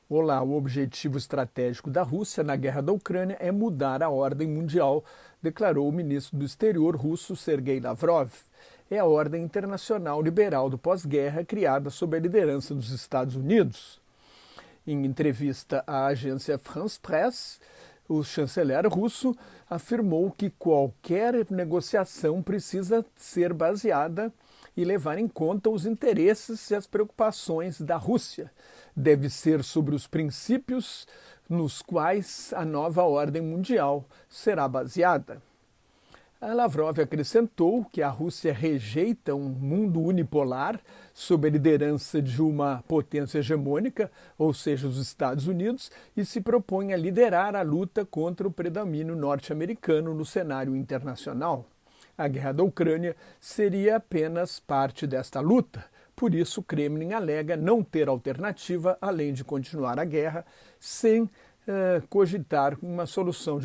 Olá, o objetivo estratégico da Rússia na guerra da Ucrânia é mudar a ordem mundial, declarou o ministro do Exterior russo Sergei Lavrov. É a ordem internacional liberal do pós-guerra criada sob a liderança dos Estados Unidos. Em entrevista à agência France Presse, o chanceler russo afirmou que qualquer negociação precisa ser baseada e levar em conta os interesses e as preocupações da Rússia. Deve ser sobre os princípios nos quais a nova ordem mundial será baseada. A Lavrov acrescentou que a Rússia rejeita um mundo unipolar sob a liderança de uma potência hegemônica, ou seja, os Estados Unidos, e se propõe a liderar a luta contra o predomínio norte-americano no cenário internacional. A guerra da Ucrânia seria apenas parte desta luta. Por isso, o Kremlin alega não ter alternativa além de continuar a guerra sem cogitar uma solução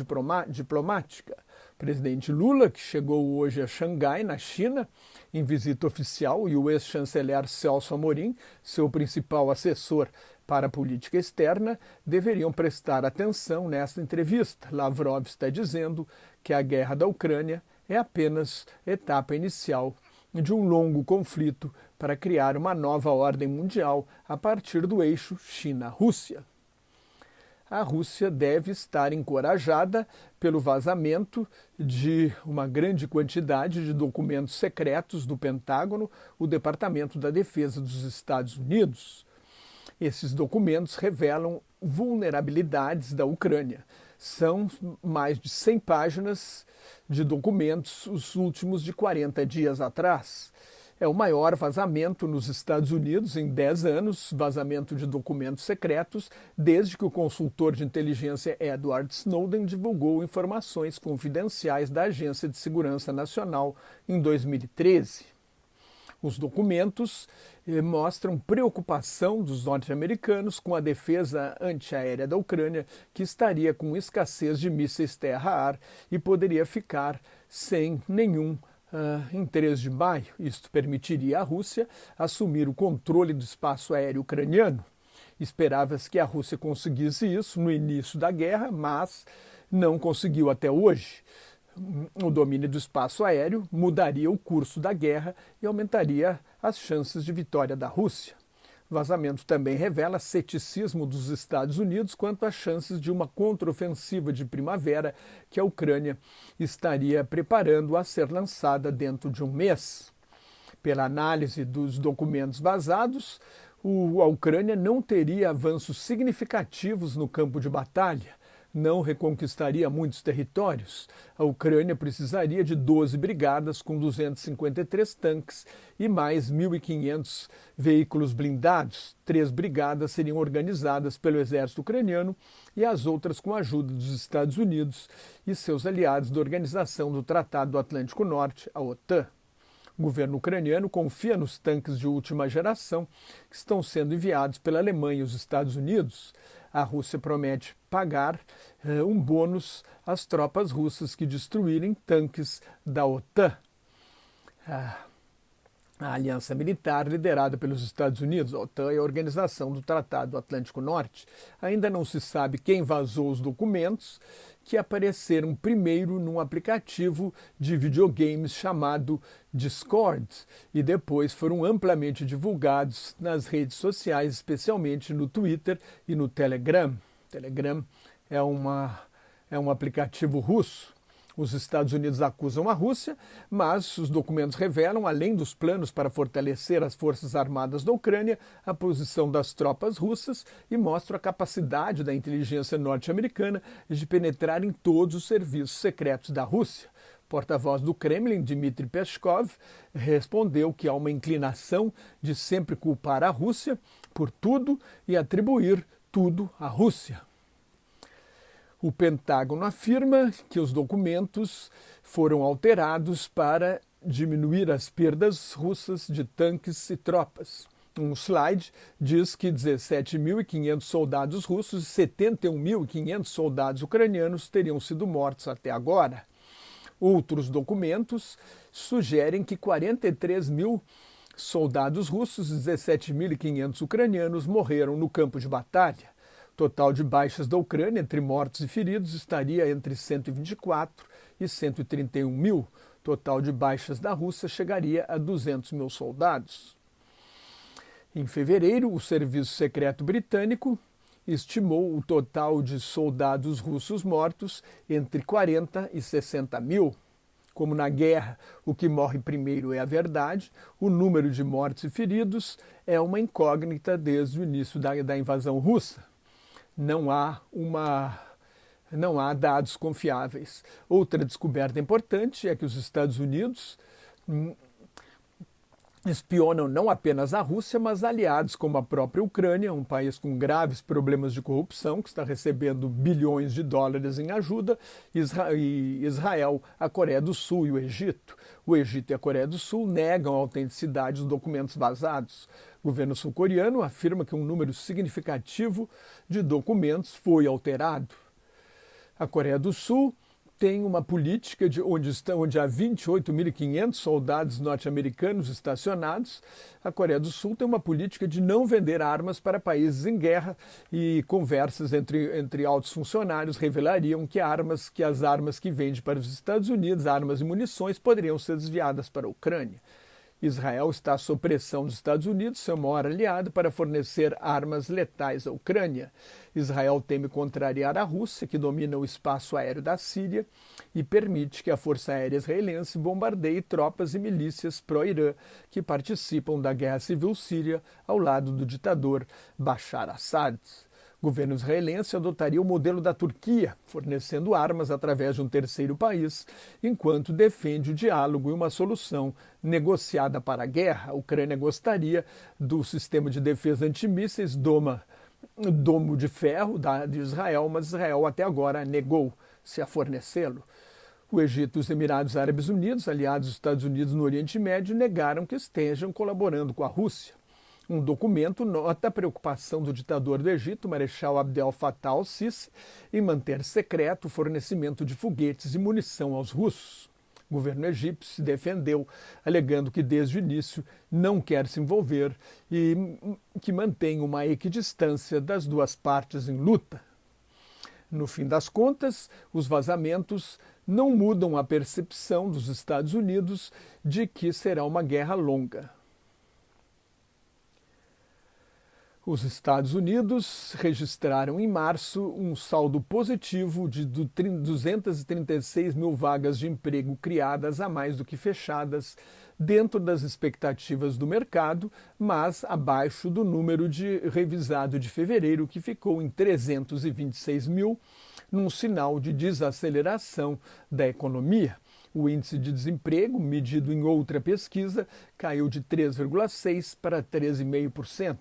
diplomática. O presidente Lula, que chegou hoje a Xangai, na China, em visita oficial, e o ex-chanceler Celso Amorim, seu principal assessor para a política externa, deveriam prestar atenção nesta entrevista. Lavrov está dizendo que a guerra da Ucrânia é apenas etapa inicial de um longo conflito para criar uma nova ordem mundial a partir do eixo China-Rússia. A Rússia deve estar encorajada pelo vazamento de uma grande quantidade de documentos secretos do Pentágono, o Departamento da Defesa dos Estados Unidos. Esses documentos revelam vulnerabilidades da Ucrânia. São mais de 100 páginas de documentos, os últimos de 40 dias atrás. É o maior vazamento nos Estados Unidos em 10 anos, vazamento de documentos secretos, desde que o consultor de inteligência Edward Snowden divulgou informações confidenciais da Agência de Segurança Nacional em 2013. Os documentos mostram preocupação dos norte-americanos com a defesa antiaérea da Ucrânia, que estaria com escassez de mísseis terra-ar e poderia ficar sem nenhum em 3 de maio. Isto permitiria à Rússia assumir o controle do espaço aéreo ucraniano. Esperava-se que a Rússia conseguisse isso no início da guerra, mas não conseguiu até hoje. O domínio do espaço aéreo mudaria o curso da guerra e aumentaria as chances de vitória da Rússia. O vazamento também revela ceticismo dos Estados Unidos quanto às chances de uma contraofensiva de primavera que a Ucrânia estaria preparando a ser lançada dentro de um mês. Pela análise dos documentos vazados, a Ucrânia não teria avanços significativos no campo de batalha, não reconquistaria muitos territórios. A Ucrânia precisaria de 12 brigadas com 253 tanques e mais 1.500 veículos blindados. 3 brigadas seriam organizadas pelo exército ucraniano e as outras com a ajuda dos Estados Unidos e seus aliados da Organização do Tratado do Atlântico Norte, a OTAN. O governo ucraniano confia nos tanques de última geração que estão sendo enviados pela Alemanha e os Estados Unidos. A Rússia promete pagar um bônus às tropas russas que destruírem tanques da OTAN. A aliança militar liderada pelos Estados Unidos, a OTAN, é a Organização do Tratado do Atlântico Norte. Ainda não se sabe quem vazou os documentos, que apareceram primeiro num aplicativo de videogames chamado Discord e depois foram amplamente divulgados nas redes sociais, especialmente no Twitter e no Telegram. Telegram é um aplicativo russo. Os Estados Unidos acusam a Rússia, mas os documentos revelam, além dos planos para fortalecer as forças armadas da Ucrânia, a posição das tropas russas e mostram a capacidade da inteligência norte-americana de penetrar em todos os serviços secretos da Rússia. O porta-voz do Kremlin, Dmitry Peskov, respondeu que há uma inclinação de sempre culpar a Rússia por tudo e atribuir tudo à Rússia. O Pentágono afirma que os documentos foram alterados para diminuir as perdas russas de tanques e tropas. Um slide diz que 17.500 soldados russos e 71.500 soldados ucranianos teriam sido mortos até agora. Outros documentos sugerem que 43 mil soldados russos e 17.500 ucranianos morreram no campo de batalha. Total de baixas da Ucrânia entre mortos e feridos estaria entre 124 e 131 mil. Total de baixas da Rússia chegaria a 200 mil soldados. Em fevereiro, o Serviço Secreto Britânico estimou o total de soldados russos mortos entre 40 e 60 mil. Como na guerra, o que morre primeiro é a verdade, o número de mortos e feridos é uma incógnita desde o início da invasão russa. Não há dados confiáveis. Outra descoberta importante é que os Estados Unidos espionam não apenas a Rússia, mas aliados como a própria Ucrânia, um país com graves problemas de corrupção, que está recebendo bilhões de dólares em ajuda, e Israel, a Coreia do Sul e o Egito. O Egito e a Coreia do Sul negam a autenticidade dos documentos vazados. O governo sul-coreano afirma que um número significativo de documentos foi alterado. A Coreia do Sul tem uma política onde há 28.500 soldados norte-americanos estacionados. A Coreia do Sul tem uma política de não vender armas para países em guerra, e conversas entre altos funcionários revelariam que as armas que vende para os Estados Unidos, armas e munições, poderiam ser desviadas para a Ucrânia. Israel está sob pressão dos Estados Unidos, seu maior aliado, para fornecer armas letais à Ucrânia. Israel teme contrariar a Rússia, que domina o espaço aéreo da Síria e permite que a Força Aérea Israelense bombardeie tropas e milícias pró-Irã que participam da guerra civil síria ao lado do ditador Bashar Assad. O governo israelense adotaria o modelo da Turquia, fornecendo armas através de um terceiro país, enquanto defende o diálogo e uma solução negociada para a guerra. A Ucrânia gostaria do sistema de defesa antimísseis Domo de Ferro de Israel, mas Israel até agora negou-se a fornecê-lo. O Egito e os Emirados Árabes Unidos, aliados dos Estados Unidos no Oriente Médio, negaram que estejam colaborando com a Rússia. Um documento nota a preocupação do ditador do Egito, Marechal Abdel Fattah al-Sisi, em manter secreto o fornecimento de foguetes e munição aos russos. O governo egípcio se defendeu, alegando que desde o início não quer se envolver e que mantém uma equidistância das duas partes em luta. No fim das contas, os vazamentos não mudam a percepção dos Estados Unidos de que será uma guerra longa. Os Estados Unidos registraram em março um saldo positivo de 236 mil vagas de emprego criadas a mais do que fechadas, dentro das expectativas do mercado, mas abaixo do número revisado de fevereiro, que ficou em 326 mil, num sinal de desaceleração da economia. O índice de desemprego, medido em outra pesquisa, caiu de 3,6% para 13,5%.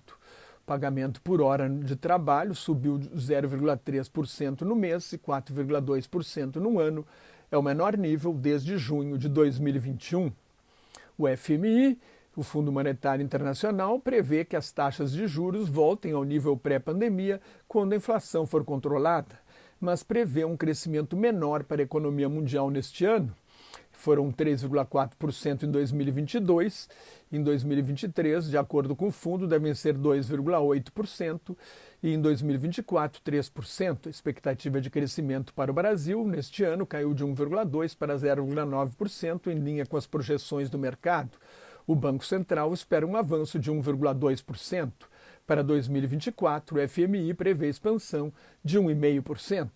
Pagamento por hora de trabalho subiu 0,3% no mês e 4,2% no ano. É o menor nível desde junho de 2021. O FMI, o Fundo Monetário Internacional, prevê que as taxas de juros voltem ao nível pré-pandemia quando a inflação for controlada, mas prevê um crescimento menor para a economia mundial neste ano. Foram 3,4% em 2022. Em 2023, de acordo com o fundo, devem ser 2,8% e em 2024, 3%. A expectativa de crescimento para o Brasil neste ano caiu de 1,2% para 0,9%, em linha com as projeções do mercado. O Banco Central espera um avanço de 1,2%. Para 2024, o FMI prevê expansão de 1,5%.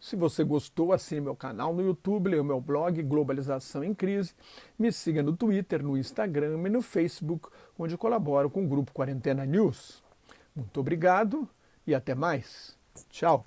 Se você gostou, assine meu canal no YouTube, leia o meu blog Globalização em Crise, me siga no Twitter, no Instagram e no Facebook, onde colaboro com o Grupo Quarentena News. Muito obrigado e até mais. Tchau.